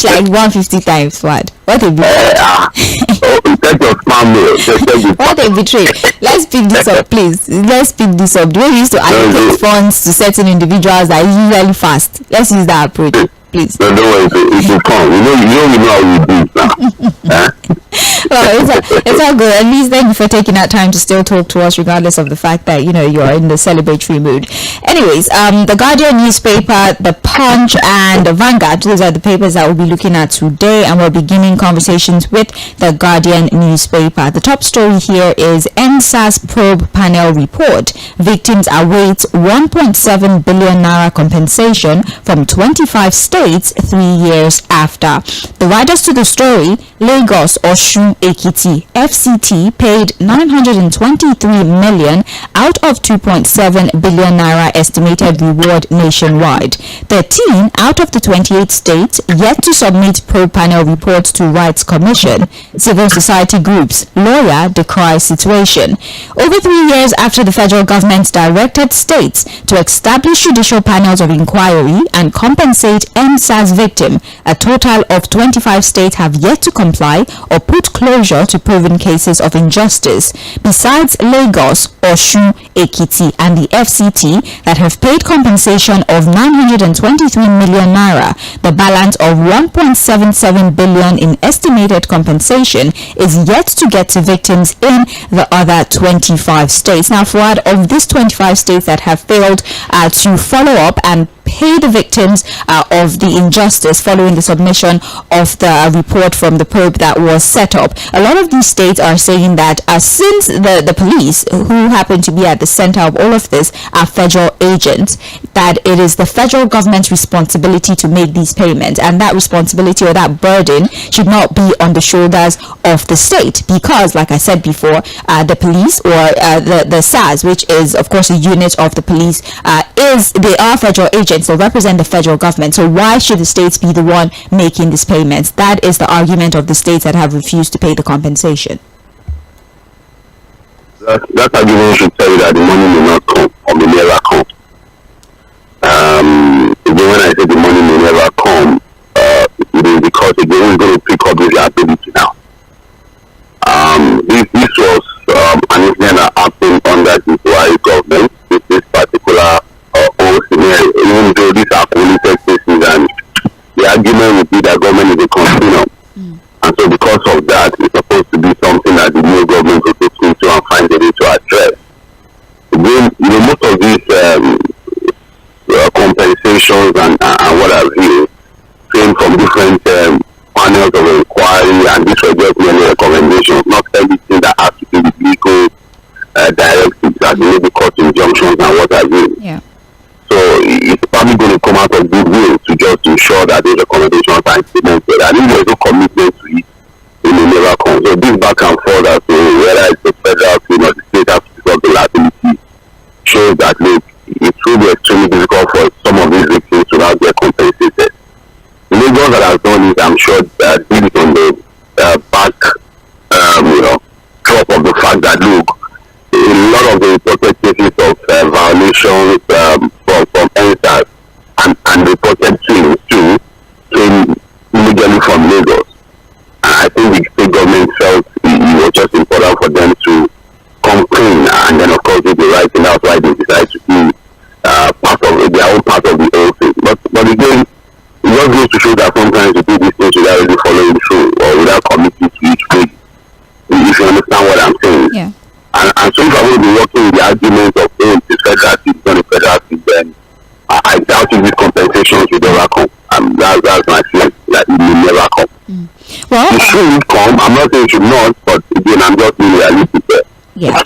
finished like 150 times. What a betrayal. What a betrayal. Let's pick this up, please. Let's pick this up. The way we used to allocate funds to certain individuals that is usually fast. Let's use that approach, please. No, don't worry, it will come. You know how we do it now. Well, it's all good. At least thank you for taking that time to still talk to us, regardless of the fact that you're in the celebratory mood. Anyways, the Guardian newspaper, the Punch, and the Vanguard. Those are the papers that we'll be looking at today, and we're beginning conversations with the Guardian newspaper. The top story here is NSAS probe panel report. Victims await 1.7 billion naira compensation from 25 states 3 years after. The writers to the story: Lagos, Osun, Ekiti, FCT paid 923 million out of 2.7 billion naira estimated reward nationwide. 13 out of the 28 states yet to submit probe panel reports to Rights Commission. Civil society groups: lawyer decries situation. Over 3 years after the federal government directed states to establish judicial panels of inquiry and compensate NSAS victim, a total of 25 states have yet to comply or put closure to proven cases of injustice. Besides Lagos, Osun, Ekiti, and the FCT that have paid compensation of 923 million naira, the balance of 1.77 billion in estimated compensation is yet to get to victims in the other 25 states. Now, Fuad, of these 25 states that have failed to follow up and pay the victims of the injustice following the submission of the report from the probe that was set up, a lot of these states are saying that since the police, who happen to be at the center of all of this, are federal agents, that it is the federal government's responsibility to make these payments, and that responsibility or that burden should not be on the shoulders of the state, because, like I said before, the police or the SAS, which is of course a unit of the police, they are federal agents. They represent the federal government. So why should the states be the one making these payments? That is the argument of the states that have refused to pay the compensation. That argument should tell you that the money may not come or may never come. Again, when I say the money may never come, it is because again we're going to pick up this liability now. This was an incident that happened under the Buhari government with this particular even though these are polluted cases, and the argument would be that government is a continuum. And so because of that, it's supposed to be something that the new government will look into and find a way to address. Again, most of these compensations and what have you came from different panels of inquiry, and this was just many recommendations, not everything that has to do with legal directives, as maybe court injunctions and what have you. Yeah. So it's probably going to come out of goodwill to just ensure that those recommendations are implemented. And if there's no commitment to it, it will never come. So this back and forth as to whether it's the federal team or the state has to pick up the liability shows that, look, it will be extremely difficult for some of these victims to not get compensated. The Lagos that has done it, I'm sure that did it on the back, drop of the fact that, look, a lot of the reported cases of violations from NSAS and reported claims too came immediately from Lagos. And I think the state government felt it was just important for them to come clean, and then of course do the right thing. That's why they decided to be their own part of the whole thing. But again, it just goes to show that sometimes you do these things without really following through or without committing to each page. If you understand what I'm saying. Yeah. And so if I will be working with the argument of the federal team, the federal team, then I doubt if these compensations will never come. That's my feeling, that it will never come. Well, it should come. I'm not saying it should not, but again, I'm just being realistic there. Yeah.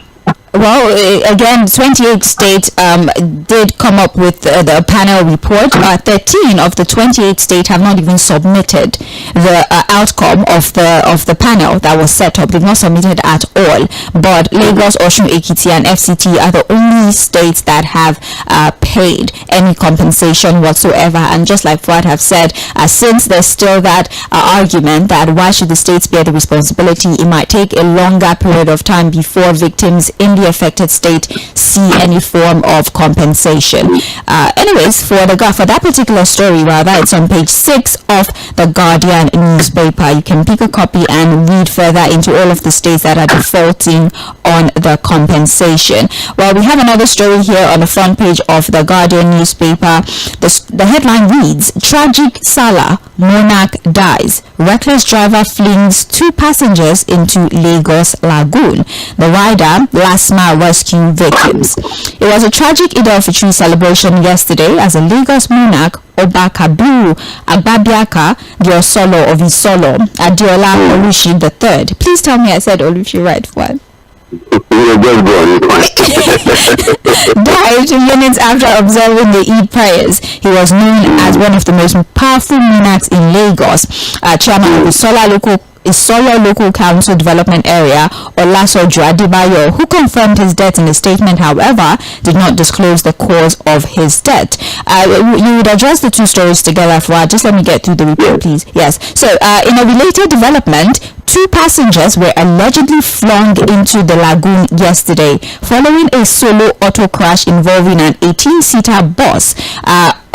Well, again, 28 states did come up with the panel report. 13 of the 28 states have not even submitted the outcome of the panel that was set up. They've not submitted at all. But Lagos, Osun, Ekiti, and FCT are the only states that have paid any compensation whatsoever. And just like Fuad have said, since there's still that argument that why should the states bear the responsibility, it might take a longer period of time before victims in the affected state see any form of compensation. Anyways, for that particular story, rather, it's on page 6 of the Guardian newspaper. You can pick a copy and read further into all of the states that are defaulting on the compensation. Well, we have another story here on the front page of the Guardian newspaper. The headline reads, "Tragic Salah, Monarch dies. Reckless driver flings 2 passengers into Lagos Lagoon. The rider last mile rescue victims." It was a tragic Eid al-Fitr celebration yesterday as a Lagos monarch, Oba Kabiru Agbabiaka Diosolo of Isolo, Adiola Olushi III. Please tell me I said Olushi right, what? Died minutes after observing the Eid prayers. He was known as one of the most powerful monarchs in Lagos. Chairman of the Isolo Local Council Development Area, Olasoju Adebayo, who confirmed his death in a statement, however, did not disclose the cause of his death. You would address the 2 stories together. For just let me get through the report, please. Yes. So, in a related development, 2 passengers were allegedly flung into the lagoon yesterday following a solo auto crash involving an 18-seater bus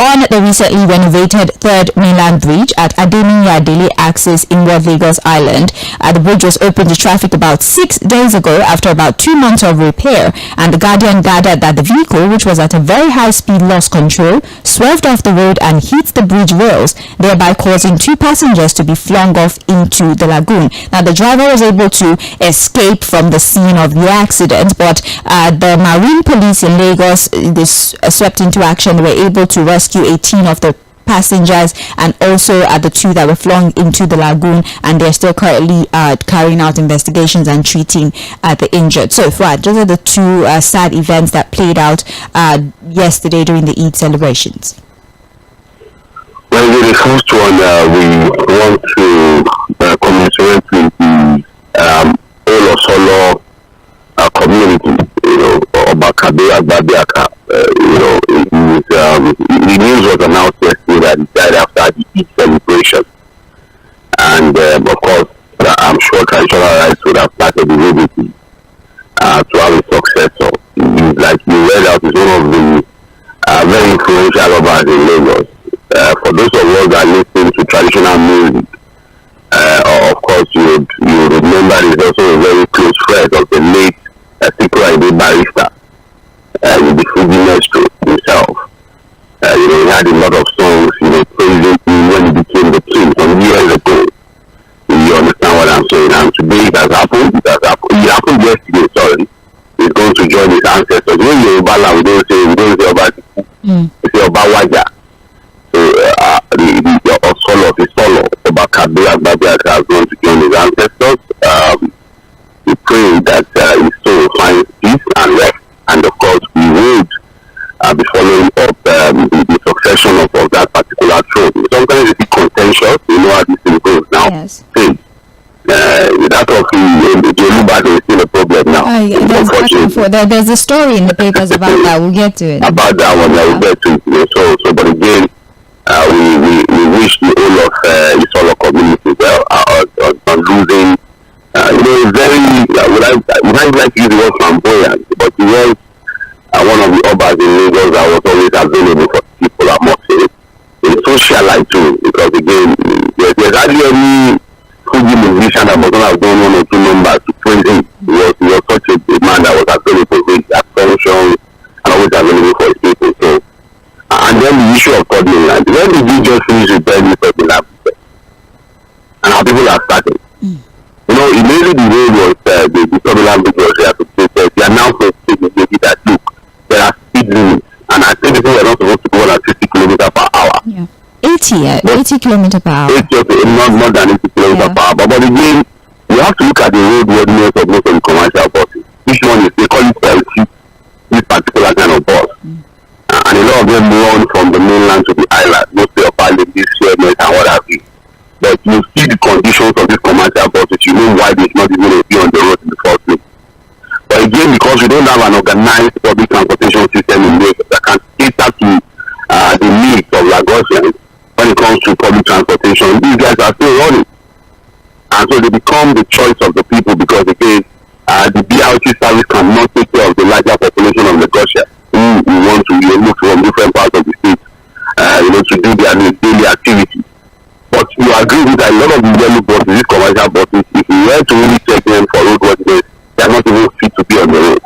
on the recently renovated 3rd Mainland Bridge at Adeniyi Axis in West Lagos Island. The bridge was opened to traffic about 6 days ago after about 2 months of repair, and the Guardian gathered that the vehicle, which was at a very high speed, lost control, swerved off the road and hit the bridge rails, thereby causing 2 passengers to be flung off into the lagoon. Now, the driver was able to escape from the scene of the accident, but the Marine Police in Lagos swept into action. They were able to rescue 18 of the passengers and also the 2 that were flung into the lagoon, and they're still currently carrying out investigations and treating the injured. So, Fuad, those are the 2 sad events that played out yesterday during the Eid celebrations. Well, the first one, we want to commiserate with the ᴘᴜ community, Oba Kabiru Agbabiaka. The news was announced yesterday that he died after the Eid celebration. And, of course, I'm sure traditional rights would have started immediately to have a successor. He's, like you read out, is one of the very influential robbers in Lagos. For those of us that listen to traditional music, of course, you remember he's also a very close friend of the late 𝐴ᴤ barrister, the Fᴜဃᴜ himself. He had a lot of songs, praising him when he became the king some years ago. You understand what I'm saying? And today it has happened. It happened yesterday, sorry. He's going to join his ancestors. When you're Yoruba, we don't say Oba, we say Oba Waja. So, the soul of his soul, Oba Kabiru Agbabiaka, has gone to join his ancestors. We pray that his soul finds peace and rest. And of course, we would be following up the succession of that particular throne. Sometimes it's contentious, how this thing goes now. Yes. That of the Yoruba is still a problem now. There's a story in the papers about that. We'll get to it. About that one, we'll get to it. So, but again, we wish the whole of Isolo community well on losing. Very, would I like to use the word flamboyant, but he was one of the Obas in Lagos that was always available for people, I must say. In socialite too, because again, there's hardly any Fuji musician that was not have done 1 or 2 numbers to praise him. He was such a man that was available for his function and always available for his people. So, and then the issue of third mainland. When did you just finish with third mainland? And how people are starting. Immediately the road was the third mainland was rehabilitated. They announced that look, there are speed limits, and I think people are not supposed to go on at 50 kilometers per hour. Yeah. 80 kilometers per hour. 80, not more than 80 kilometers per hour. But again, you have to look at the roadworthiness of most of the commercial buses. Each one is, they call it LT, this particular kind of bus. And a lot of them run from the mainland to the island, mostly of island, this shared and what have you. But you see the conditions of these commercial buses, you know why they're not even going to be on the road in the first place. But again, because we don't have an organized public transportation system in Lagos that can cater to the needs of Lagosians when it comes to public transportation, these guys are still running. And so they become the choice of the people because again, the BRT service cannot take care of the larger population of Lagos who want to move from different parts of the state, to do their daily activity. But you agree with a lot of the yellow buses, these commercial buses, if you were to really check them for roadworthiness, they are not even fit to be on the road.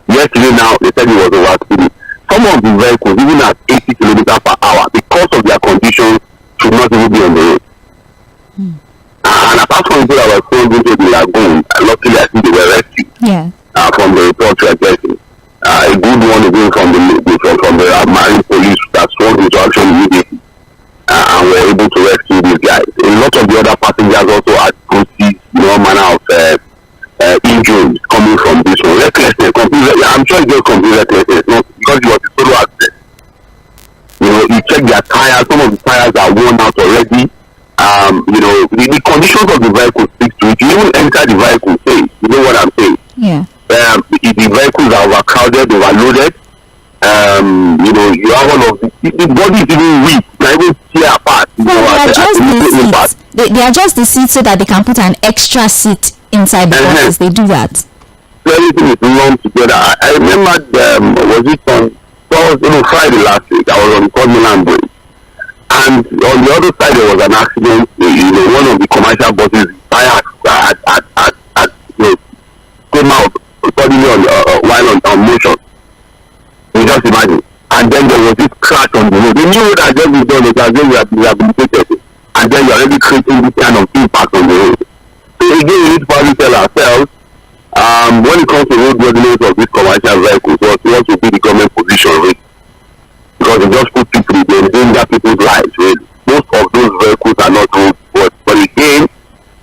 Yesterday now, they said it was overspeeding. Some of the vehicles, even at 80 kilometers per hour, because of their conditions, should not even be on the road. And apart from people that were thrown into the lagoon, luckily I think they were rescued from the report we are getting. A good one again from the marine police that swung into action immediately and were able to rescue these guys. A lot of the other passengers also had proceeds, all manner of injuries coming from this one. Recklessness, I'm sure it was complete recklessness, not because it was a solo accident. You check their tires, some of the tires are worn out already. The conditions of the vehicle speak to it. You even enter the vehicle, say, you know what I'm saying? Yeah. The vehicles are overcrowded, overloaded. You have all of the body is even weak, you can even tear apart. They adjust the seats so that they can put an extra seat inside the buses. They do that. So everything is lumped together. I remember was it on Friday last week? I was on Codman Bridge, and on the other side there was an accident. One of the commercial buses tires came out suddenly while on motion. You just imagine. And then there was this crash on the road. They knew that just been done, it has been rehabilitated. And then you're already creating this kind of impact on the road. So again, we need to probably tell ourselves, when it comes to roadworthiness of these commercial vehicles, what will be the government position, really? Because they just put people in danger people's lives, really. Most of those vehicles are not roadworthy. But again,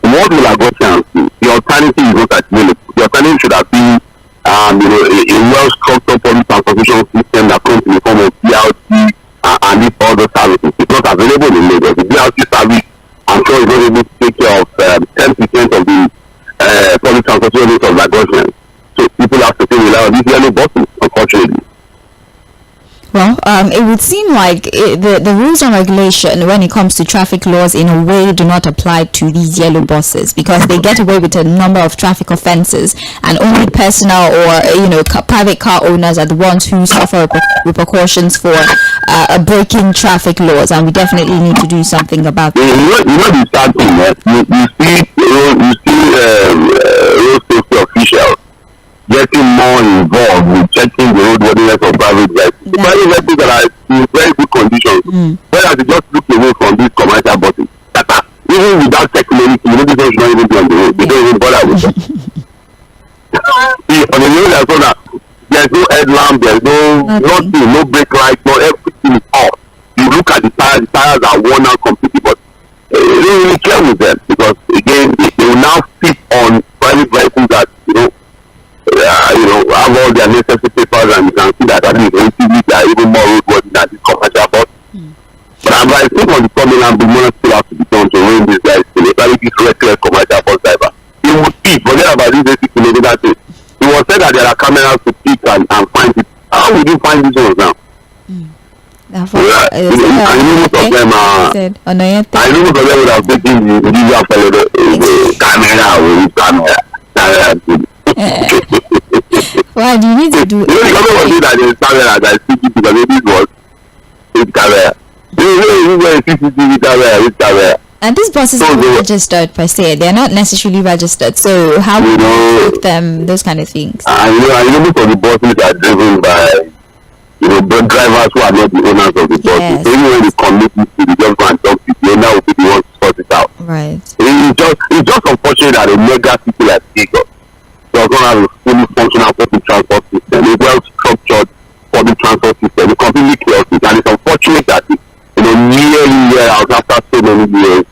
what will Lagosians do? The alternative is not available. The alternative should have been a well-structured public transportation system that comes in the form of BRT and these other services. It's not available in Lagos. The BRT service, I'm sure, is not able to take care of 10% of the public transportation of Lagosians. So people have to rely on these yellow buses, unfortunately. Well, it would seem like the rules and regulation when it comes to traffic laws in a way do not apply to these yellow buses, because they get away with a number of traffic offences, and only personal or private car owners are the ones who suffer repercussions for breaking traffic laws, and we definitely need to do something about that. The sad thing, you see road safety officials getting more involved with checking the roadworthiness of private vehicles. Private vehicles that are in very good conditions, whereas they just look away from these commercial buses. Even without checking anything, this one should not even be on the road. They don't even bother with them. See, on the road, there's no headlamp, there's nothing, no brake lights, everything is off. You look at the tires are worn out completely, but they don't really care with them, because again, they will now fit on private vehicles that have all their necessary papers, and you can see that at least relatively they are even more roadworthy than this commercial bus. But I think on the terminal, the money still has to be done to rein these guys to especially this reckless commercial bus driver. He would see, forget about this 80 kilometer thing. It was said that there are cameras to pick and find it. How would you find these ones now? I know most of them would have taken the visual for the camera. Why do you need to do it? The government was saying that there is camera that is speaking because this was with camera. CCTV camera with camera. And these buses are registered per se. They are not necessarily registered. So how would you take them? Those kind of things. I know most of the buses are driven by bus drivers who are not the owners of the buses. So even when the committee to the government talk to the owner will be the one to sort it out. Right. It's just unfortunate that a mega city like Lagos does not have a fully functional public transport system, a well-structured public transport system. It's completely chaotic, and it's unfortunate that year out after so many years,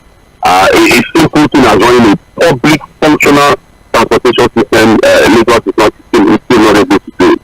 a simple thing as running a public functional transportation system, Lagos is still not able to do it.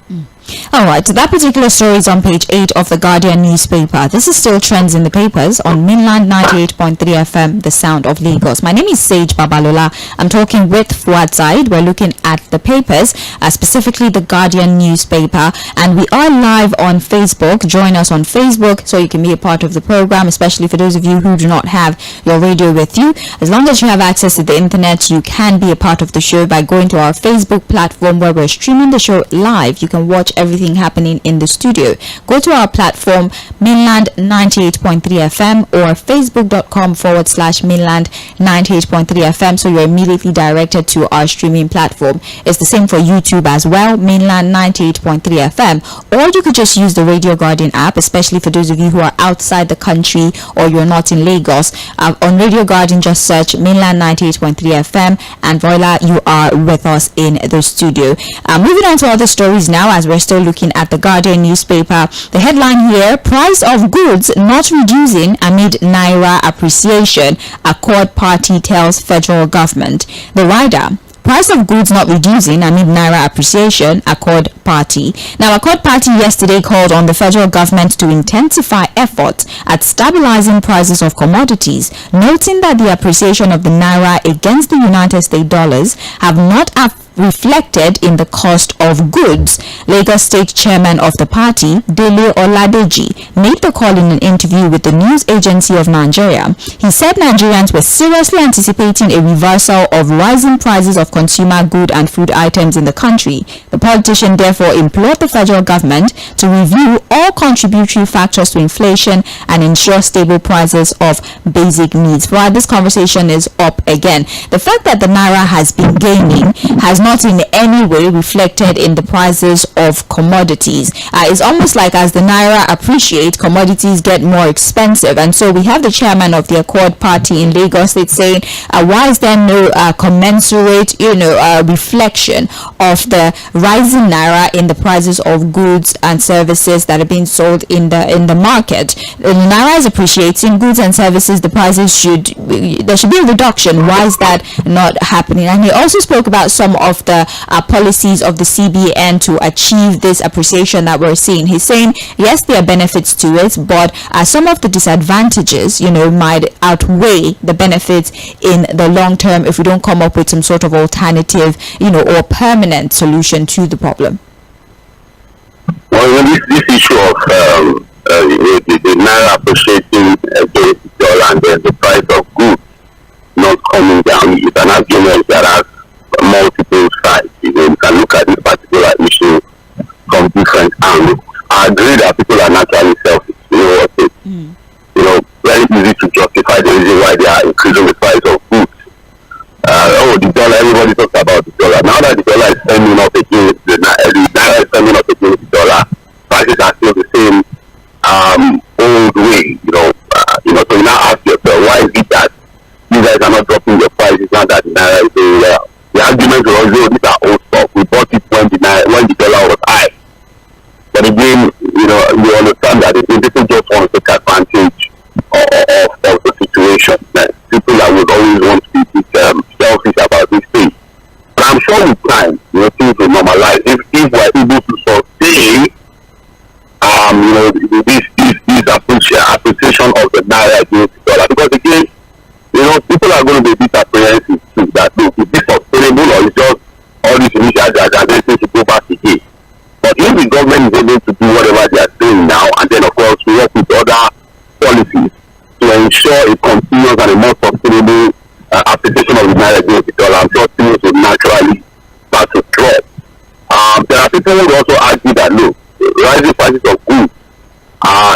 All All right, that particular story is on page 8 of the Guardian newspaper. This is still trends in the papers on Mainland 98.3 FM, the sound of Lagos. My name is Sage Babalola. I'm talking with Fᴜʟᴜ. We're looking at the papers, specifically the Guardian newspaper, and we are live on Facebook. Join us on Facebook so you can be a part of the program, especially for those of you who do not have your radio with you. As long as you have access to the internet, you can be a part of the show by going to our Facebook platform where we're streaming the show live. You can watch everything happening in the studio. Go to our platform Mainland 98.3 FM or facebook.com/Mainland 98.3 FM, so you're immediately directed to our streaming platform. It's the same for YouTube as well, Mainland 98.3 FM, or you could just use the Radio Guardian app, especially for those of you who are outside the country or you're not in Lagos. On Radio Guardian, just search Mainland 98.3 FM, and voila, you are with us in the studio. Moving on to other stories now, as we're still looking at the Guardian newspaper. The headline here: price of goods not reducing amid Naira appreciation, Accord party tells federal government. The rider: price of goods not reducing amid Naira appreciation, Accord party. Now, Accord party yesterday called on the federal government to intensify efforts at stabilizing prices of commodities, noting that the appreciation of the Naira against the United States dollars have not reflected in the cost of goods. Lagos State Chairman of the party, Dele Oladeji, made the call in an interview with the News Agency of Nigeria. He said Nigerians were seriously anticipating a reversal of rising prices of consumer good and food items in the country. The politician therefore implored the federal government to review all contributory factors to inflation and ensure stable prices of basic needs. While this conversation is up again, the fact that the Naira has been gaining has not in any way reflected in the prices of commodities. It's almost like as the Naira appreciates, commodities get more expensive. And so we have the chairman of the Accord party in Lagos State saying, why is there no commensurate, reflection of the rising Naira in the prices of goods and services that are being sold in the market? The Naira is appreciating, goods and services, the prices there should be a reduction. Why is that not happening? And he also spoke about some of the policies of the CBN to achieve this appreciation that we're seeing. He's saying, yes, there are benefits to it, but some of the disadvantages, might outweigh the benefits in the long term if we don't come up with some sort of alternative, or permanent solution to the problem. Well, this issue of the Naira appreciating against the dollar and then the price of goods not coming down is an argument that has multiple sides. You can look at this particular issue from different angles. I agree that people are naturally selfish. Very easy to justify the reason why they are increasing the price of goods. The dollar, everybody talks about the dollar. Now that the dollar is firming up against the Naira is firming up against the dollar, prices are still the same old way. So you now ask yourself, why is it that you guys are not dropping your prices now that the Naira is doing well? The argument was, these are old stuff. We bought it when the dollar was high. But again, you understand that the people just want to take advantage of the situation. People that would always want to be selfish about this thing. But I'm sure with time, things will normalize. If we're able to sustain, this appreciation of the Naira against the dollar, because again, people are going to be a bit apprehensive too, that is this sustainable or is just all these initiatives are going to go back again. But if the government is able to do whatever they are doing now, and then of course we work with other policies to ensure a continuous and a more sustainable application of the Naira against the dollar, I'm sure things will naturally start to drop. There are people who also argue that rising prices of goods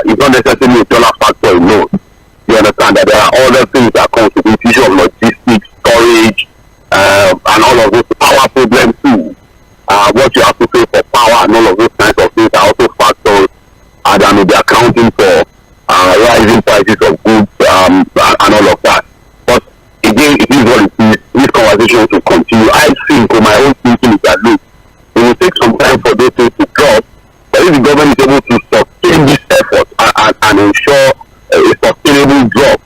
is not necessarily a dollar factor alone. You understand that there are other things that contribute to the issue of logistics, storage, and all of those power problems too. What you have to pay for power and all of those kinds of things are also factors that may be accounting for rising prices of goods and all of that. But again, it is what it is. This conversation will continue. I think, my own thinking is that it will take some time for those things to drop. But if the government is able to sustain this effort and ensure a sustainable drop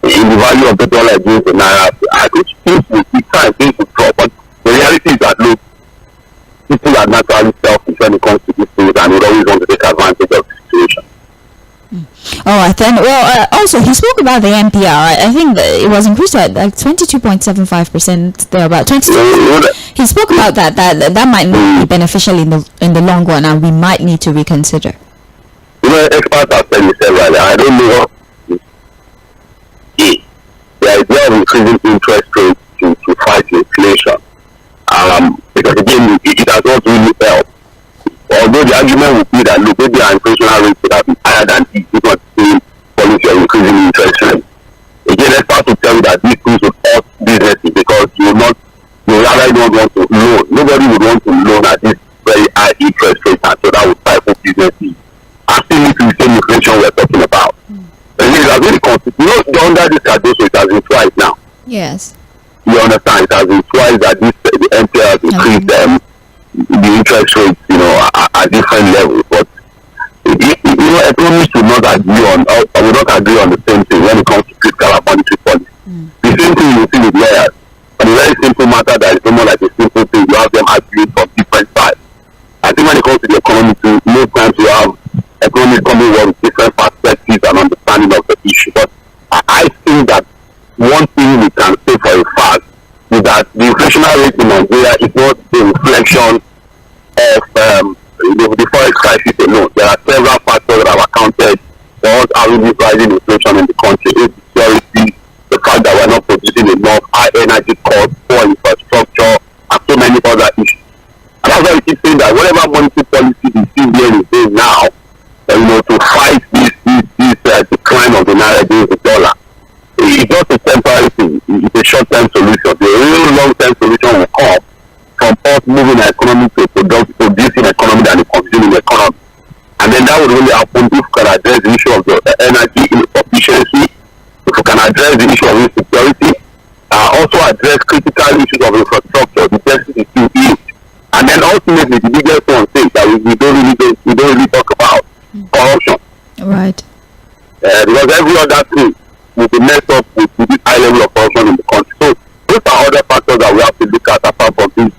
in the value of the dollar against the Naira, I think things will drop. But the reality is that people are naturally selfish when it comes to these things, and would always want to take advantage of the situation. All right then. Well, also he spoke about the MPR. I think that it was increased at like 22.75% there, about 22. He spoke about that might not be beneficial in the long run, and we might need to reconsider. Experts have said several. I don't know what the idea of increasing interest rates to fight inflation. Because again, it has not really helped. Although the argument would be that look, maybe our inflationary rate would have been higher than it if not the policy of increasing interest rates. Again, experts will tell you that these things would hurt businesses because you rather don't want to loan. Nobody would want to loan at this very high interest rate, and so that would stifle businesses. Asking me to the same inflation we're talking about. And it has really under this Cᴏᴜ, it has been twice now. Yes. You understand? It has been twice that the MPR has increased the interest rates, at different levels. But economists will not agree on the same thing when it comes to fiscal and monetary policy. The same thing you see with lawyers. On a very simple matter that is no more like a simple thing, you have them arguing from different sides. I think when it comes to the economy, too, most times you have economists coming with different perspectives and understanding of the issue. But I think that one thing we can say for a fact is that the inflationary rate in Nigeria is not a reflection of the forex crisis alone. There are several factors that have accounted for us having this rising inflation in the country. Insecurity, the fact that we're not producing enough, high energy costs, poor infrastructure, and so many other issues. And that's why we keep saying that whatever monetary policy the CBN is doing now, to fight this decline of the naira against the dollar, it's not a temporary thing. It's a short-term solution. The real long-term solution will come from us moving the economy to a producing economy than a consuming economy. And then that would really happen if we can address the issue of the energy insufficiency, if we can address the issue of insecurity, also address critical issues of infrastructure, the deficit is still huge. And then ultimately the biggest one thing that we don't really talk about, corruption. Right. Because every other thing will be messed up with this high level of corruption in the country. So those are other factors that we have to look at apart from these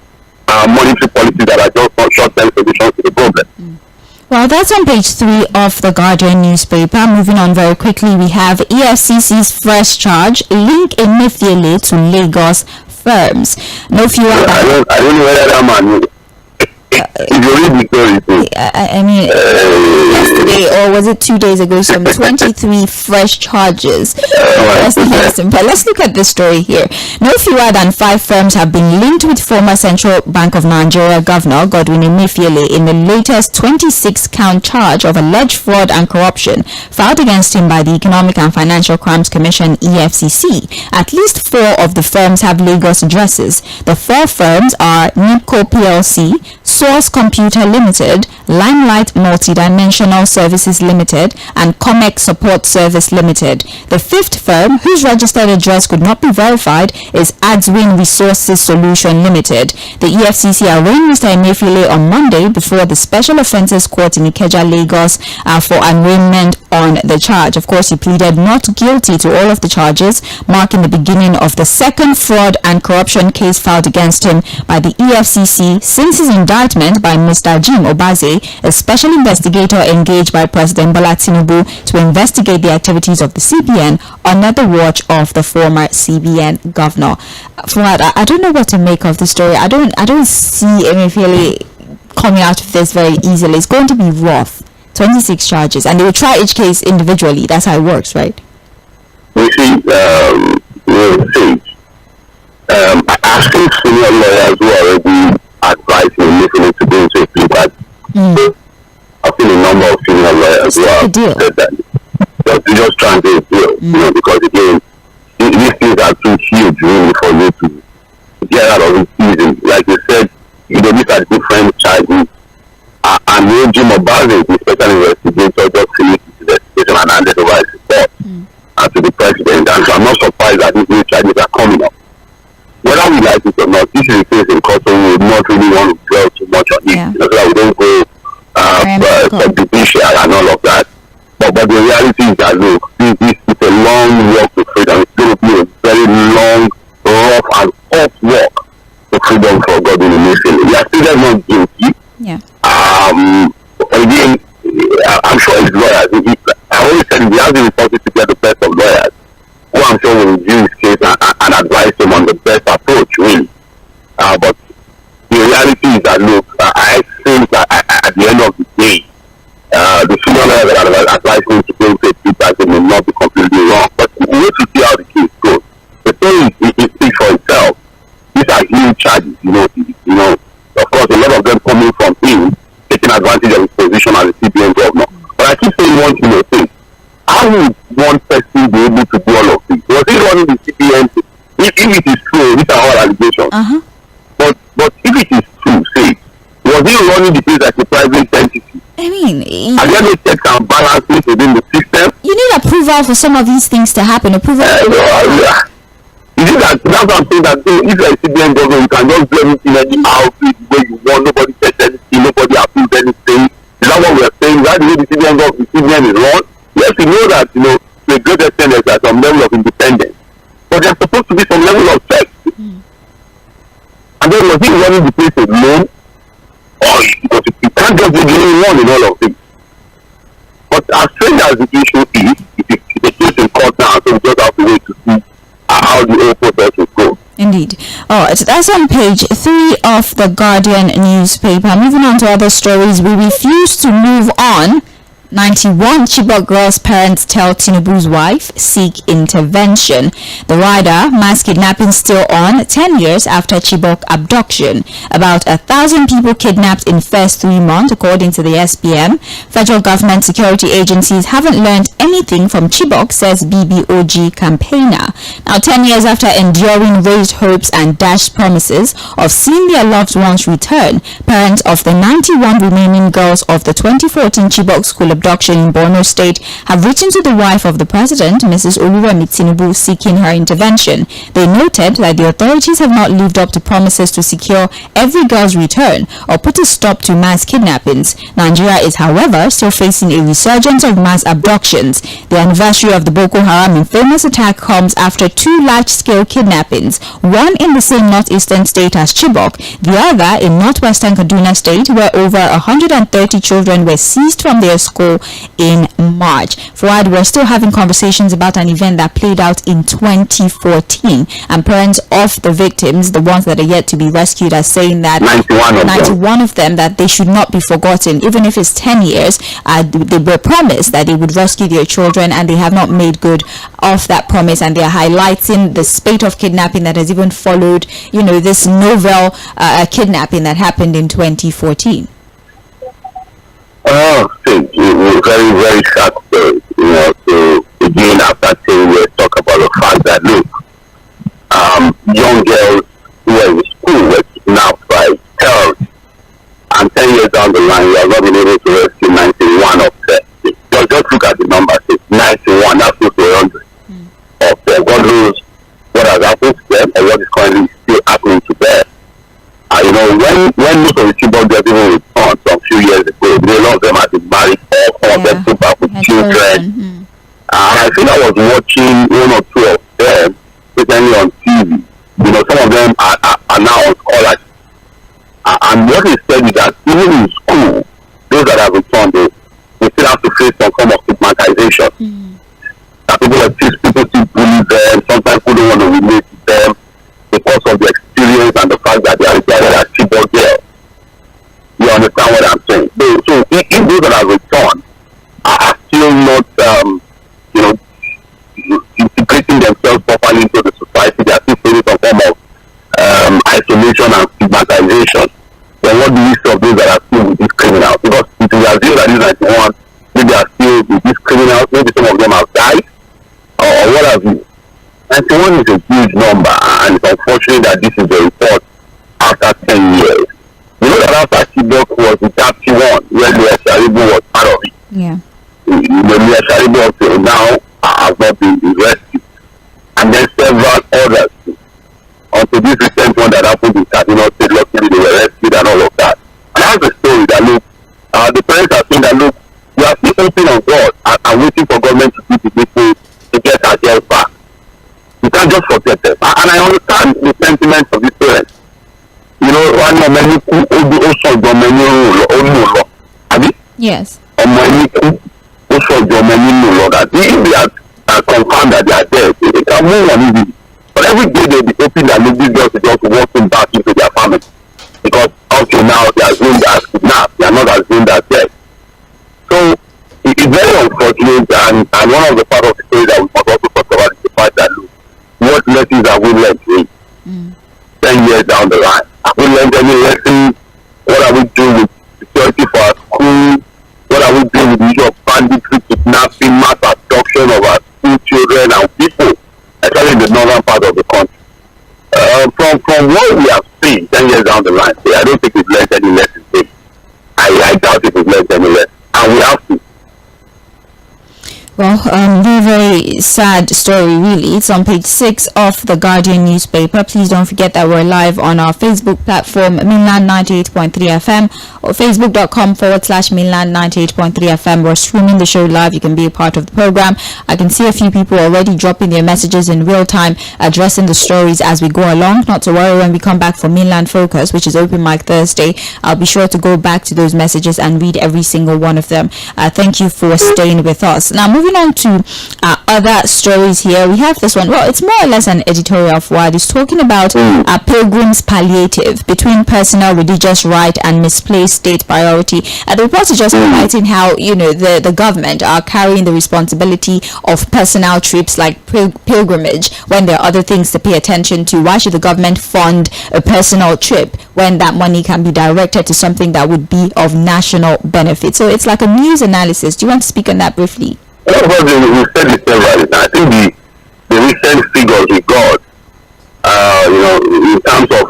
monetary policies that are just not short-term solutions to the problem. Well, that's on page 3 of the Guardian newspaper. Moving on very quickly, we have EFCC's fresh charge, link Emefiele to Lagos firms. No fewer than... I don't know whether that man... If you read the story, I mean, yesterday, or was it 2 days ago, some 23 fresh charges. Let's look at this story here. No fewer than 5 firms have been linked with former Central Bank of Nigeria Governor Godwin Emefiele in the latest 26-count charge of alleged fraud and corruption filed against him by the Economic and Financial Crimes Commission, EFCC. At least 4 of the firms have Lagos addresses. The 4 firms are NIPCO PLC, Source Computer Limited, Limelight Multidimensional Services Limited, and Comex Support Service Limited. The 5th firm, whose registered address could not be verified, is Adzwin Resources Solution Limited. The EFCC arraigned Mr. Emefiele on Monday before the Special Offences Court in Ikeja, Lagos, for arraignment on the charge. Of course, he pleaded not guilty to all of the charges, marking the beginning of the second fraud and corruption case filed against him by the EFCC since his indictment by Mr. Jim Obaze, a special investigator engaged by President Bola Tinubu to investigate the activities of the CBN under the watch of the former CBN governor. Fouad, I don't know what to make of the story. I don't see Emefiele coming out of this very easily. It's going to be rough. 26 charges, and they will try each case individually. That's how it works, right? You see, I've seen senior lawyers who already advised me listening to go into a plea that I've seen a number of senior lawyers who have said that they're just trying to deal, because again, these things are too huge really for you to get out of it easily. Like you said, these are different charges. And Jim Obaze, the special investigator, just finished his investigation and handed over his report to the president. And so I'm not surprised that these new charges are coming up. Whether we like it or not, this is a case in court, so we would not really want to dwell too much on it. So that we don't go judicial and all of that. But the reality is that, look, this is a long walk to freedom. It's going to be a very long, rough, and story it speaks for itself. These are huge charges, Of course, a lot of them coming from him, taking advantage of his position as a CBN governor. But I keep saying one thing, how would one person be able to do all of this? Was he running the CBN? If it is true, these are all allegations. But if it is true, say, was he running the place like a private entity? I mean, are there no checks and balances within the system? You need approval for some of these things to happen. Approval. Is it that's what I'm saying, that if you're a CBN government, you can just do anything anyhow, the way you want, nobody says anything, nobody approves anything. Is that what we're saying? That's the way the CBN is run? Yes, we know that, to a great extent there's some level of independence. But there's supposed to be some level of checks. And then was he running the place alone? Or because you can't just be the only one in all of this. But as strange as the issue is, it's a case in court now, so we just have to wait to see how the whole process will go. Indeed. So that's on page 3 of the Guardian newspaper. Moving on to other stories, we refuse to move on. 91 Chibok girls' parents tell Tinubu's wife seek intervention. The rider, mass kidnapping still on 10 years after Chibok abduction. About 1,000 people kidnapped in first 3 months, according to the SPM. Federal government security agencies haven't learned anything from Chibok, says BBOG campaigner. Now, 10 years after enduring raised hopes and dashed promises of seeing their loved ones return, parents of the 91 remaining girls of the 2014 Chibok school abduction in Borno State have written to the wife of the president, Mrs. Oluwemi Tinubu, seeking her intervention. They noted that the authorities have not lived up to promises to secure every girl's return or put a stop to mass kidnappings. Nigeria is, however, still facing a resurgence of mass abductions. The anniversary of the Boko Haram infamous attack comes after 2 large-scale kidnappings, one in the same northeastern state as Chibok, the other in northwestern Kaduna State, where over 130 children were seized from their school in March. Fouad, we're still having conversations about an event that played out in 2014, and parents of the victims, the ones that are yet to be rescued, are saying that 91 of them, that they should not be forgotten. Even if it's 10 years, they were promised that they would rescue their children, and they have not made good of that promise, and they are highlighting the spate of kidnapping that has even followed, this novel kidnapping that happened in 2014. It was very, very sad story, to begin after 10 years talk about the fact that, look, young girls who were in school were kidnapped by terrorists, and 10 years down the line, we have not been able to rescue 91 of them. Just look at the numbers, it's 91, that's close to 100 of them. God knows what has happened to them and what is currently still happening to them. When most of the Chibok girls even returned some few years ago, a lot of them had been married, some of them came back with children. And I think I was watching 1 or 2 of them, especially on TV. Some of them are now on scholarship. And what is said is that even in school, those that have returned, they still have to face some form of stigmatization. That people still bully them, sometimes people don't want to relate to them because of the experience and the fact that they are regarded as Chibok girls. You understand what I'm saying? So if those that have returned are still not, integrating themselves properly into the society, they are still facing some form of isolation and stigmatization, then what do we say of those that are still with these criminals? Because it is as if that is 91, maybe they are still with these criminals, maybe some of them have died, or what have you. 91 is a huge number, and it's unfortunate that this is the report after 10 years. That after Chibok was the Tâptí one, where ᴄᴜᴜ was part of it. Yeah. ᴄᴜᴜ until now has not been rescued. And then several others. Until this recent one that happened in Kaduna State, luckily they were rescued and all of that. And that's the story that, look, the parents are saying that, look, we are still hoping on God and waiting for government to do the people to get our girls back. You can't just forget them. And I understand the sentiments of these parents. One many also yes. Also that if they are confirmed that they are dead, they can move on easily. But every day they'll be hoping that these girls will just walk back into their family. Because up to now they are assumed as kidnapped, they are not assumed as dead. So it's very unfortunate, and one of the part of the story that we must also talk about is the fact that, look, what lessons lessons have we learned? 10 years down the line, have we learned any lessons? What are we doing with security for our schools? What are we doing with the issue of banditry, kidnapping, mass abduction of our school children and people, especially in the northern part of the country? From what we have seen 10 years down the line, I don't think we've learned any lessons. I doubt if we've learned any lessons, and we have to. Well, very, very sad story, really. It's on page 6 of the Guardian newspaper. Please don't forget that we're live on our Facebook platform, Mainland 98.3 FM, or facebook.com/Mainland 98.3 FM. We're streaming the show live. You can be a part of the program. I can see a few people already dropping their messages in real time, addressing the stories as we go along. Not to worry, when we come back for Mainland Focus, which is Open Mic Thursday, I'll be sure to go back to those messages and read every single one of them. Thank you for staying with us. Now, moving on to other stories here, we have this one. Well, it's more or less an editorial for it. It's talking about pilgrims palliative between personal religious right and misplaced state priority. The report is just highlighting how, you know, the government are carrying the responsibility of personal trips like pilgrimage when there are other things to pay attention to. Why should the government fund a personal trip when that money can be directed to something that would be of national benefit? So it's like a news analysis. Do you want to speak on that briefly? Well, we said it several. I think the recent figures we got, in terms of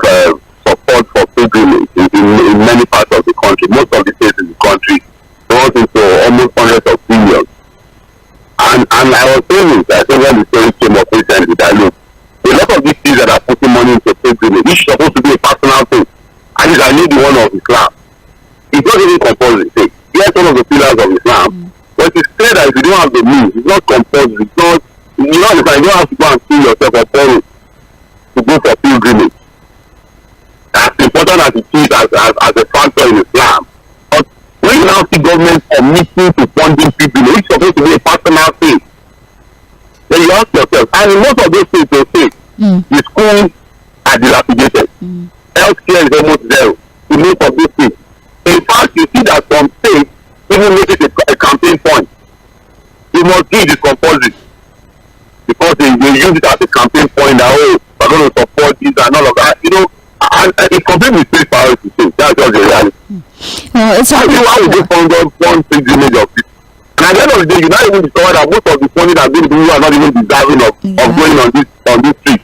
support for pilgrimage in many parts of the country, most of the states in the country, runs into almost hundreds of billions. And I was saying this, I think when the story came up recently, that look, a lot of these things that are putting money into pilgrimage, it's supposed to be a personal thing. And it's I need the one of Islam. It's not even compulsory. Yes, one of the pillars of Islam. But it's clear that if you don't have the means, it's not compulsory. It's not, you don't have to go and kill yourself or borrow to go for pilgrimage. As important as it is as a factor in Islam. But when you now see government committing to funding pilgrimage, it's supposed to be a personal thing. Then you ask yourself, and in most of those things they say, the schools are dilapidated. Healthcare is almost zero. In most of those things. In fact, you see that some states even make it a campaign point. You must do it compulsory. Because they use it as a campaign point that, we're going to support this and all of that. And it's completely state priority thing. That's just the reality. It's why would they fund pilgrimage of people? And at the end of the day, you not even discover that most of the funding that people who are not even deserving of going on this trip,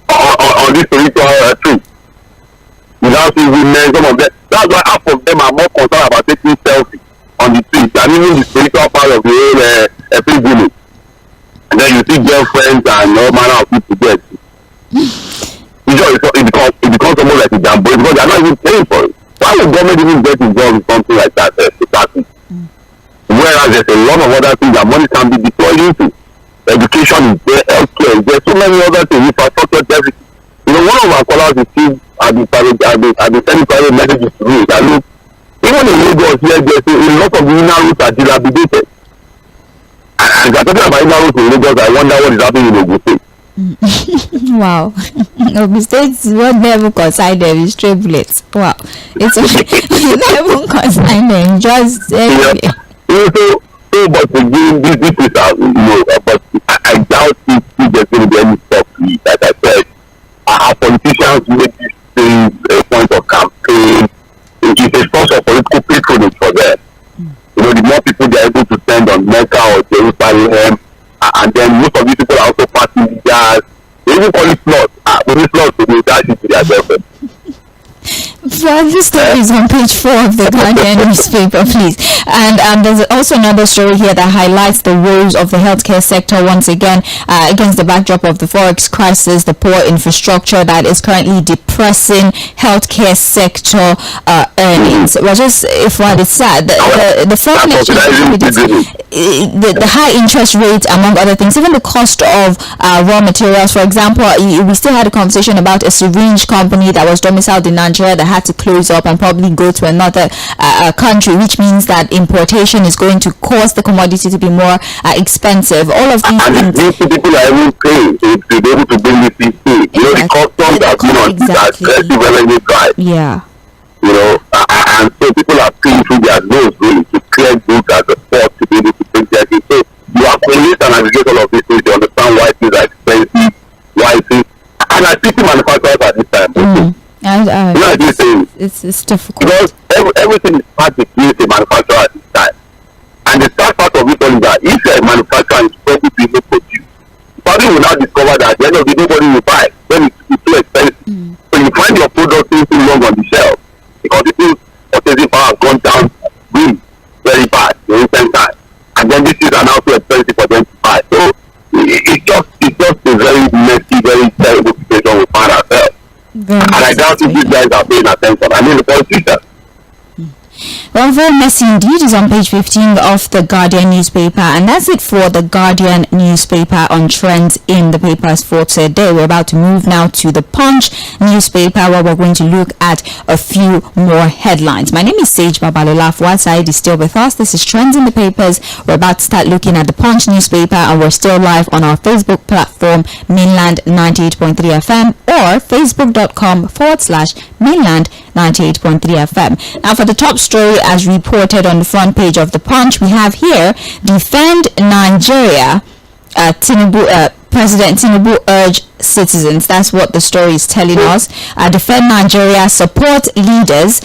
on this spiritual trip. Without seeing women, some of them. That's why half of them are more concerned about taking selfies on the street and even the spiritual part of the whole pilgrimage. And then you see girlfriends and all manner of people there. It becomes almost like a gamble because they are not even paying for it. Why would government even get involved in something like that? Whereas there's a lot of other things that money can be deployed into. Education is there, healthcare is there, so many other things, infrastructure, everything. One of our callers is still at the sending private messages to me that look, even in Lagos here, there's a lot of inner routes are dilapidated. And if you're talking about inner routes in Lagos, I wonder what is happening in Ogun State. Wow. Ogun State, what never concerned them is straight bullets. Wow. It's never concerned them, just but again, this is but I doubt if there's going to be any stuff. Like I said, our politicians make these things a point of campaign. It's a source of political patronage for them. The more people they are able to spend on Mecca or Jerusalem, and then most of these people are also party leaders. They even call it slots. These slots to be attached to their girlfriend. This story is on page 4 of the Guardian newspaper, please. And there's also another story here that highlights the woes of the healthcare sector once again against the backdrop of the forex crisis, the poor infrastructure that is currently depressing healthcare sector earnings. Well, just if what is sad, the foreign exchange, the high interest rates, among other things, even the cost of raw materials. For example, we still had a conversation about a syringe company that was domiciled in Nigeria that had to close up and probably go to another country, which means that importation is going to cause the commodity to be more expensive. All of these things. These people are even paying to be able to bring this thing in. The customs that aggressive revenue drive. Yeah. And so people are paying through their nose really to clear goods at the port to be able to bring their things. So you accumulate and aggregate all of these things to understand why things are expensive, why things And I pity manufacturers at this time. It's difficult. Because everything is hard to create a manufacturer at this time. And the sad part of it all is that if a manufacturer is struggling to even produce, probably will now discover that at the end of the day nobody will buy when it's too expensive. So you find your product too long on the shelf because people's purchasing power has gone down really very bad in recent time. And then these things are now too expensive for them to buy. So it's just a very messy, very terrible situation we find ourselves. And I doubt if these guys are paying attention. I mean the politicians. Well, very messy indeed is on page 15 of the Guardian newspaper, and that's it for the Guardian newspaper on trends in the papers for today. We're about to move now to the Punch newspaper, where we're going to look at a few more headlines. My name is Sage Babalola. Fᴜဃᴜ is still with us. This is Trends in the Papers. We're about to start looking at the Punch newspaper, and we're still live on our Facebook platform, Mainland 98.3 FM, or facebook.com/Mainland 98.3 FM. Now, for the top story as reported on the front page of the Punch, we have here: Defend Nigeria. President Tinubu urged citizens. That's what the story is telling us. Defend Nigeria, support leaders.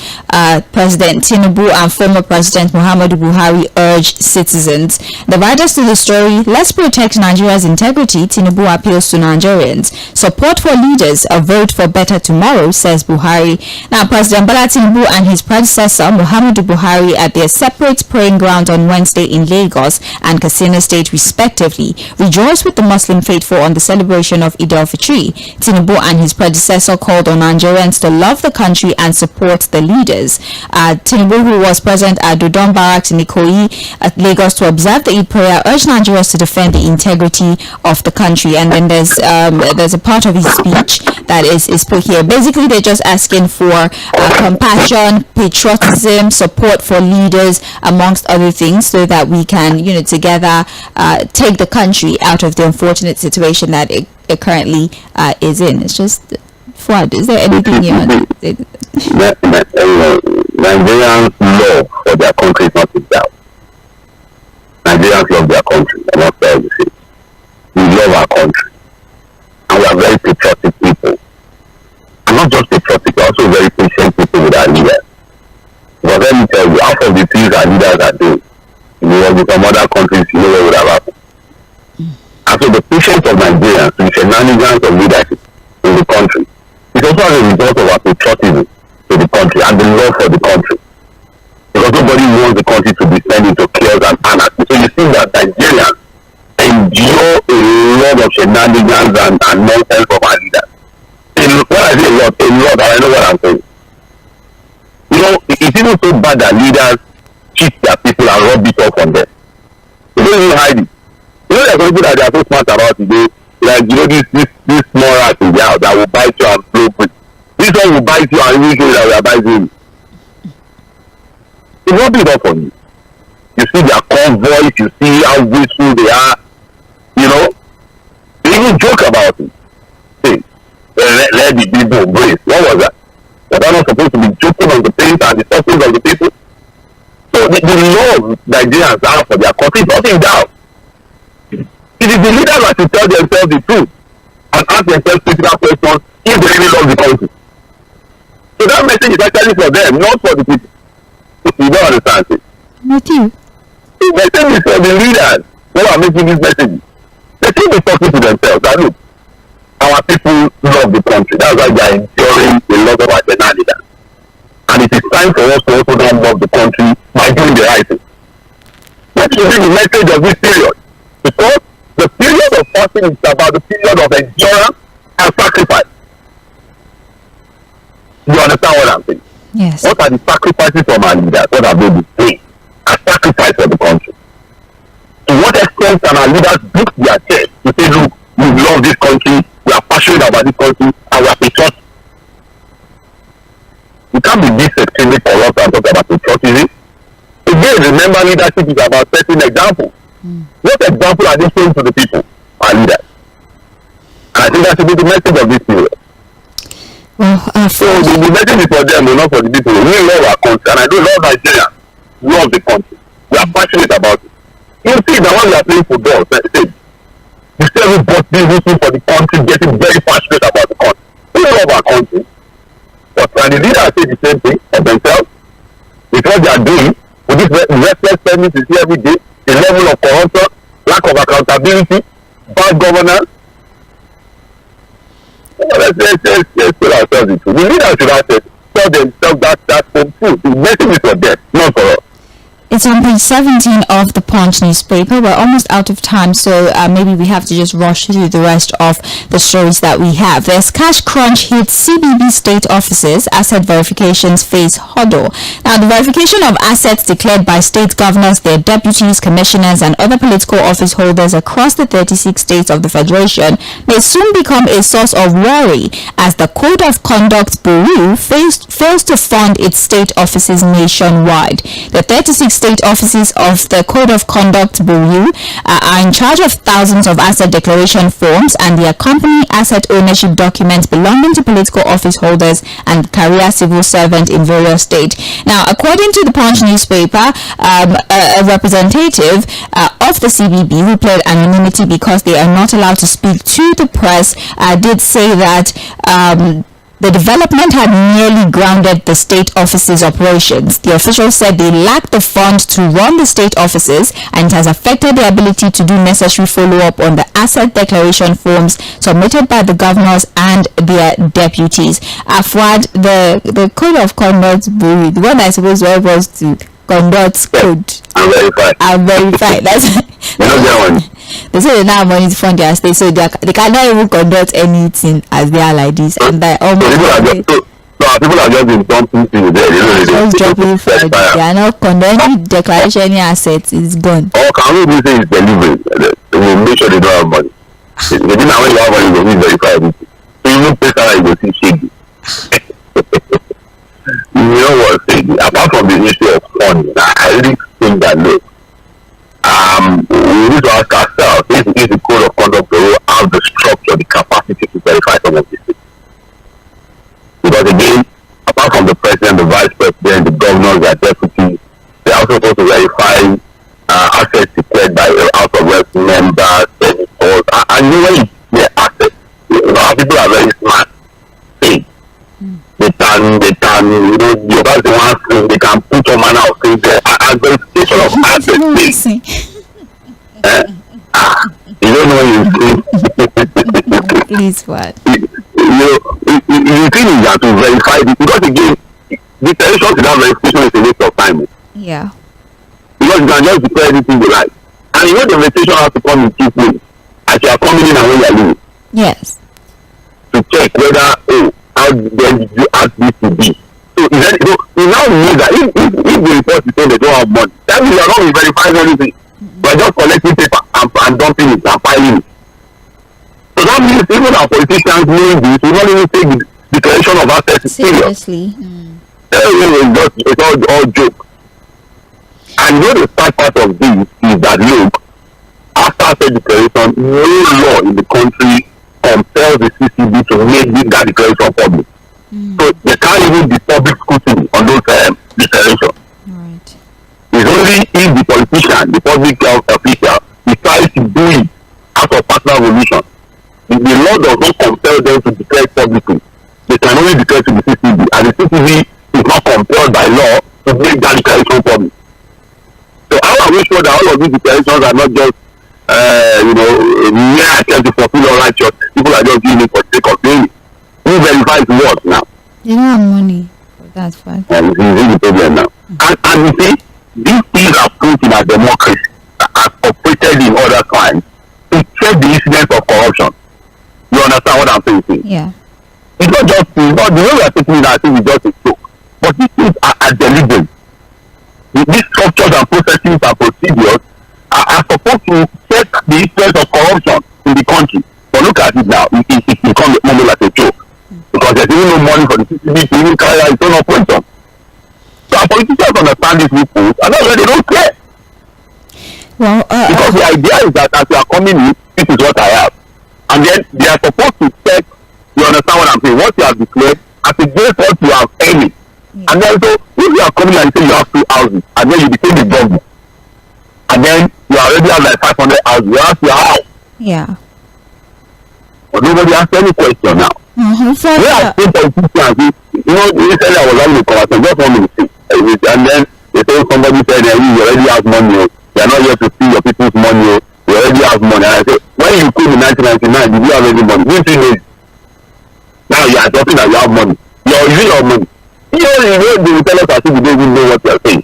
President Tinubu and former President Muhammadu Buhari urged citizens. The writers to the story: let's protect Nigeria's integrity. Tinubu appeals to Nigerians. Support for leaders, a vote for better tomorrow, says Buhari. Now, President Bola Tinubu and his predecessor Muhammadu Buhari at their separate praying grounds on Wednesday in Lagos and Katsina State respectively rejoiced with the Muslim faithful on the celebration of Eid al-Fitr. Tinubu and his predecessor called on Nigerians to love the country and support the leaders. Tinubu, who was present at Dodon Barracks in Ikoyi at Lagos to observe the Eid prayer, urged Nigerians to defend the integrity of the country. And then there's a part of his speech that is put here. Basically, they're just asking for compassion, patriotism, support for leaders, amongst other things, so that we can, together take the country out of the unfortunate situation that it currently is in. It's just, Fuad, is there anything you want to say? Nigerians love for their country is not in doubt. Nigerians love their country. I'm not fair to say. We love our country. And we are very patriotic people. And not just patriotic, we're also very patient people with our leaders. But let me tell you, half of the things our leaders are doing, in some other countries, what would have happened. And so the patience of Nigerians, the shenanigans of leadership in the country, is also as a result of our patriotism to the country and the love for the country. Because nobody wants the country to descend into chaos and anarchy. So you see that Nigerians endure a lot of shenanigans and nonsense from our leaders. When I say a lot, I know what I'm saying. It's even so bad that leaders cheat their people and rub it off on them. They don't even hide it. There are people that they are so smart about today, like this small rat in the house that will bite you and blow free. This one will bite you and even show you that we are biting you. They rub it off on you. You see their convoys, you see how wasteful they are. They even joke about it. Hey, let the people embrace. What was that? Was that not supposed to be joking on the pains and the sufferings of the people? So the love Nigerians have for their country is not in doubt. It is the leaders that should tell themselves the truth and ask themselves critical questions if they really love the country. So that message is actually for them, not for the people. You don't understand it. Not you. The message is for the leaders who are making this message. They should be talking to themselves. That look, our people love the country. That's why they are enduring a lot of our shenanigans. And it is time for us to also not love the country by doing the right thing. That should be the message of this period. Because the period of fasting is about the period of endurance and sacrifice. You understand what I'm saying? Yes. What are the sacrifices from our leaders? What are they doing? A sacrifice for the country. To what extent can our leaders beat their chest to say, look, we love this country, we are passionate about this country, and we are patriotic? You can't be this extremely corrupt and talk about patriotism. Again, remember, leadership is about setting example. What example are they showing to the people, our leaders? And I think that should be the message of this period. Well, so the message is for them, not for the people. We love our country, and I do love Nigeria. Love the country. We are passionate about it. You see that when we are playing football, you see everybody rooting for the country, getting very passionate about the country. SMEs you see every day, the level of corruption, lack of accountability, bad governance. Let's put ourselves into. The leaders should have said, tell themselves that for food. The message is for them, not for us. It's on page 17 of the Punch newspaper. We're almost out of time, so maybe we have to just rush through the rest of the stories that we have. There's cash crunch hits CBB state offices. Asset verifications face hurdle. Now, the verification of assets declared by state governors, their deputies, commissioners, and other political office holders across the 36 states of the Federation may soon become a source of worry as the Code of Conduct Bureau fails to fund its state offices nationwide. The 36 state offices of the Code of Conduct Bureau are in charge of thousands of asset declaration forms and the accompanying asset ownership documents belonging to political office holders and career civil servants in various states. Now, according to the Punch newspaper, a representative of the CBB who pled anonymity because they are not allowed to speak to the press did say that the development had nearly grounded the state offices' operations. The official said they lacked the funds to run the state offices and it has affected their ability to do necessary follow-up on the asset declaration forms submitted by the governors and their deputies. Afwad, the Code of Conduct Bureau, the one I suppose we're supposed to conduct code. I'm verified. That's they say they now have money to fund their state, so they cannot even conduct anything as they are like this. And they almost people are just in dumping things there. Just dropping Friday. They are not conducting declaration any assets. It's gone. Or can we say it's delivery? We will make sure they don't have money. They didn't have when you have money, they will verify everything. So you don't pay salary, you go see shady. You know what? Apart from the issue of funding, I really think that look, we need to ask ourselves if the Code of Conduct Bureau have the structure, the capacity to verify some of these things. Because again, apart from the president, the vice president, the governors, their deputies, they are also supposed to verify assets declared by House of Reps members, senators, and you know their assets. People are very smart. They can, you know, you guys want they can put a manner of things there as verification of assets. You don't know you please what? The thing is that to verify this, because again, the tension to that verification is a waste of time. Yeah. Because you can just declare anything you like. And you know the verification has to come in two ways. As you are coming in and when you are leaving. Yes. To check whether, how then did you ask this to be. So you now know that if the report is saying they don't have money, that means you are not verifying anything. But just collecting paper and dumping it and filing it. So that means even our politicians knowing this, we not even take the declaration of assets seriously. It's all joke. And you know the sad part of this is that look, after asset declaration, no law in the country compels the CCB to make that declaration public. So they can't even be public scrutiny on those declarations. Right. It's only if the politician, the public health official, decides to do it out of personal volition. The law does not compel them to declare publicly. They can only declare to the CCB, and the CCB is not compelled by law to make that declaration public. So how are we sure that all of these declarations are not just, mere attempt to fulfill all righteous? People are just doing it for the sake of doing it. Who verifies what now? They don't have money for that fact. And this is the problem now. And you see, these things are put in a democracy that has operated in other times to check the incidence of corruption. You understand what I'm saying? Yeah. It's not just the way we are taking it, I think it's just a joke. But these things are deliberate. These structures and processes and procedures are supposed to check the incidence of corruption in the country. But look at it now, it becomes more like a joke. Because there's even no money for the CCB to even carry out its own operation. So our politicians understand these loopholes, and that's why they don't care. Well, because the idea is that as you are coming in, this is what I have. And then they are supposed to check, you understand what I'm saying, what you have declared as against what you have earned. Yeah. And then so, if you are coming and say you have 2 houses, and then you became a government, and then you already have like 500 houses, you ask your house. Yeah. But nobody asks any question now. Where are state politicians? Recently I was having a conversation, just 1 minute, and then they told somebody said that you already have money, you are not here to steal your people's money, you already have money. And I said, when you came in 1999, did you have any money? Didn't you know? Now you are talking that you have money. You are using your money. You know, they will tell us as if we don't even know what you are saying.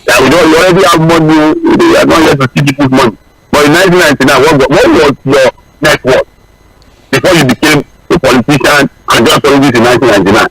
That we don't, you already have money, you are not here to steal people's money. But in 1999, what was your net worth before you became a politician and just service in 1999?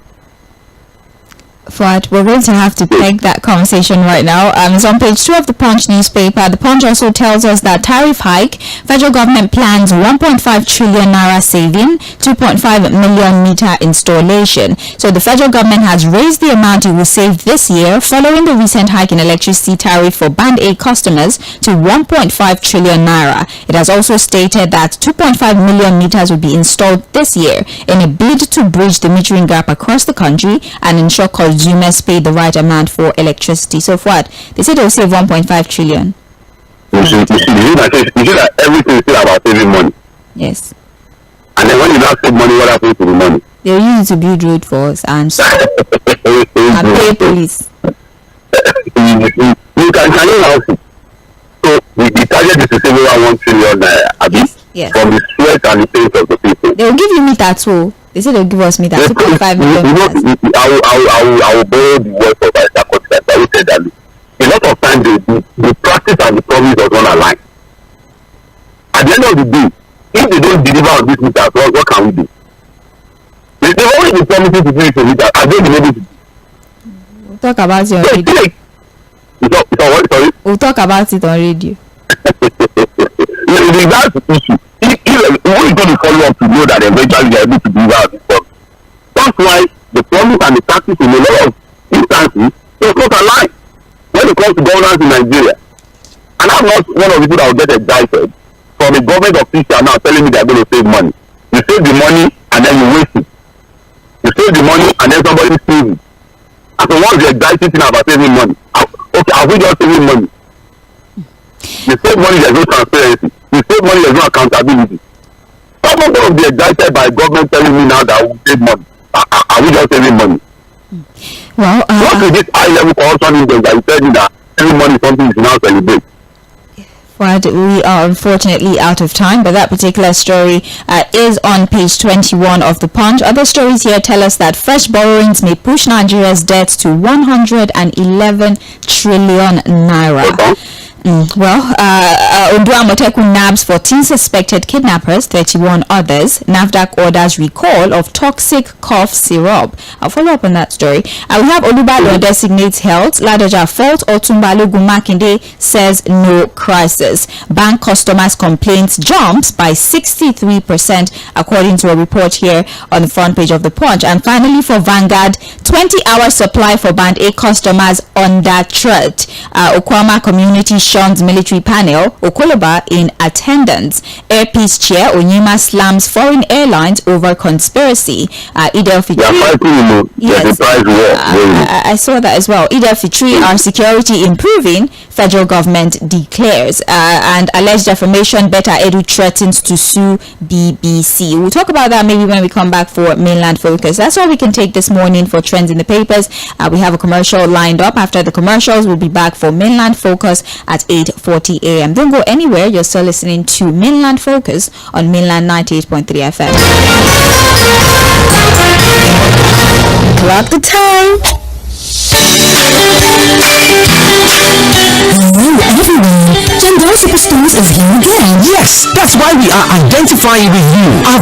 Fuad, we're going to have to peg that conversation right now. It's on page 2 of the Punch newspaper. The Punch also tells us that tariff hike, federal government plans 1.5 trillion naira saving, 2.5 million meter installation. So the federal government has raised the amount it will save this year following the recent hike in electricity tariff for Band A customers to 1.5 trillion naira. It has also stated that 2.5 million meters will be installed this year in a bid to bridge the metering gap across the country and ensure consumers pay the right amount for electricity. So what? They said they'll save 1.5 trillion. You see that everything is still about saving money. Yes. And then when you not save money, what happens to the money? They'll use it to build road for us and pay police. You can now see. So the target is to save over 1 trillion naira. Yes. From the sweat and the pain of the people. They'll give you meter too. They said they'll give us meter 2.5 million. I will borrow the words of Isaac. I will say that a lot of times the practice and the promise does not align. At the end of the day, if they don't deliver on this meter, what can we do? They've already been promising to do it for meter. Are they been able to do? We'll talk about it on radio. We'll talk about it on radio. That's the issue. What is going to follow up to know that eventually they are able to deliver on this promise? That's why the promise and the practice in a lot of instances does not align when it comes to governance in Nigeria. And I'm not one of the people that will get excited from a government official now telling me they are going to save money. You save the money and then you waste it. You save the money and then somebody steals it. And so what's the exciting thing about saving money? Okay, are we just saving money? You save money, there's no transparency. You save money, there's no accountability. Someone going to be excited by government telling me now that we save money. Are we just saving money? Well, what is this high level corruption index that you tell me that saving money is something you should now celebrate? But we are unfortunately out of time, but that particular story is on page 21 of the Punch. Other stories here tell us that fresh borrowings may push Nigeria's debt to 111 trillion naira. Ondo-Amotekun nabs 14 suspected kidnappers, 31 others. NAFDAC orders recall of toxic cough syrup. I'll follow up on that story. We have Olubalo designates health. Ladoja fault. Otumbalo Gumakinde says no crisis. Bank customers' complaints jumps by 63% according to a report here on the front page of the Punch. And finally for Vanguard, 20-hour supply for Band A customers under threat. Okwama community shuns military panel. Okoloba in attendance. Air Peace chair Onyema slams foreign airlines over conspiracy. Fitri. Yes, I saw that as well. Fitri, our security improving. Federal government declares. And alleged defamation. Beta Edu threatens to sue BBC. We'll talk about that maybe when we come back for Mainland Focus. That's all we can take this morning for trends in the papers. We have a commercial lined up. After the commercials, we'll be back for Mainland Focus at 8:40 a.m. Don't go anywhere. You're still listening to Mainland Focus on Mainland 98.3 FM. Clock the time. Hello everyone, Jandor Superstores is here again. Yes, that's why we are identifying with you. Our